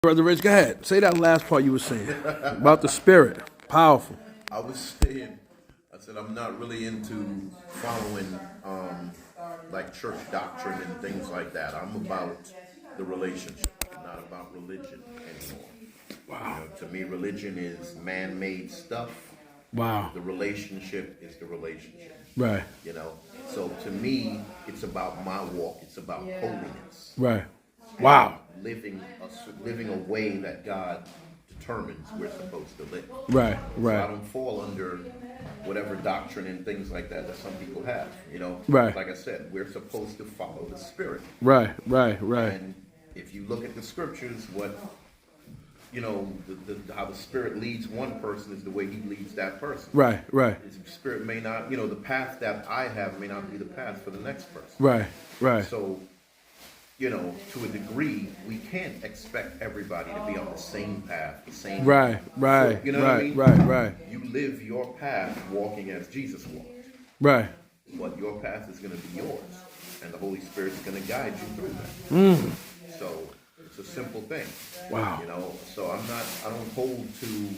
Brother Rich, go ahead. Say that last part you were saying about the spirit. Powerful. I was saying, I said I'm not really into following like church doctrine and things like that. I'm about the relationship, not about religion anymore. Wow. You know, to me, religion is man-made stuff. Wow. The relationship is the relationship. Right. You know, so to me, it's about my walk. It's about holiness. Right. Wow. Living a way that God determines we're supposed to live. Right. So Right. I don't fall under whatever doctrine and things like that some people have. You know, Right. Like I said, we're supposed to follow the Spirit. Right. Right. Right. And if you look at the scriptures, what you know, how the Spirit leads one person is the way He leads that person. Right. Right. His Spirit may not, you know, the path that I have may not be the path for the next person. Right. Right. So, you know, to a degree, we can't expect everybody to be on the same path, the same. Right. Right. So, you know right. what I mean? Right. Right. You live your path walking as Jesus walked. Right. But your path is going to be yours. And the Holy Spirit is going to guide you through that. Mm. So it's a simple thing. Wow. You know, so I don't hold to,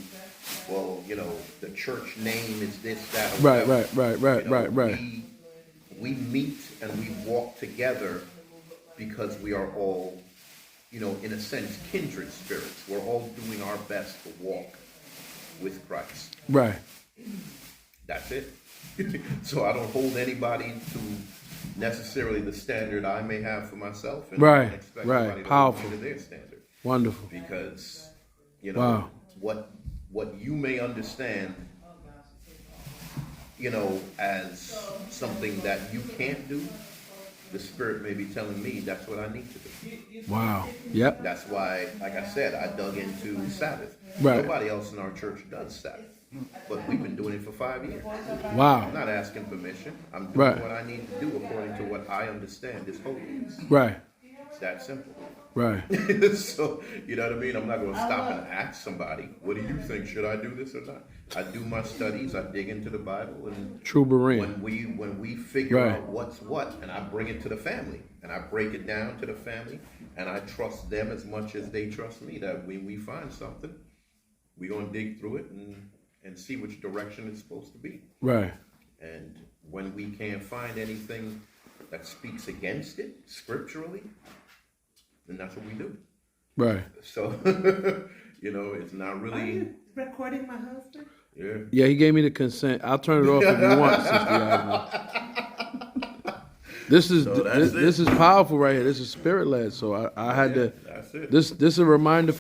well, you know, the church name is this, that, or Right. whatever. Right. Right. Right. You know, Right. Right. We meet and we walk together because we are all, you know, in a sense, kindred spirits. We're all doing our best to walk with Christ. Right. That's it. So I don't hold anybody to necessarily the standard I may have for myself, and I don't expect anybody to hold me to their standard. Wonderful. Because, you know, Wow. what you may understand, you know, as something that you can't do, the Spirit may be telling me that's what I need to do. Wow. Yep. That's why, like I said, I dug into Sabbath. Right. Nobody else in our church does Sabbath. But we've been doing it for 5 years. Wow. I'm not asking permission. I'm doing Right. what I need to do according to what I understand is holiness. Right. It's that simple. Right. So, you know what I mean? I'm not going to stop and ask somebody, what do you think? Should I do this or not? I do my studies. I dig into the Bible. And True Berean. when we figure out what's what, and I bring it to the family, and I break it down to the family, and I trust them as much as they trust me, that when we find something, we're going to dig through it and see which direction it's supposed to be. Right. And when we can't find anything that speaks against it scripturally, then that's what we do. Right. So, you know, it's not really. Are you recording my husband? Yeah. Yeah, he gave me the consent. I'll turn it off if you want, Sister Yasmin. This is powerful right here. This is spirit led. So I had to. That's it. This is a reminder.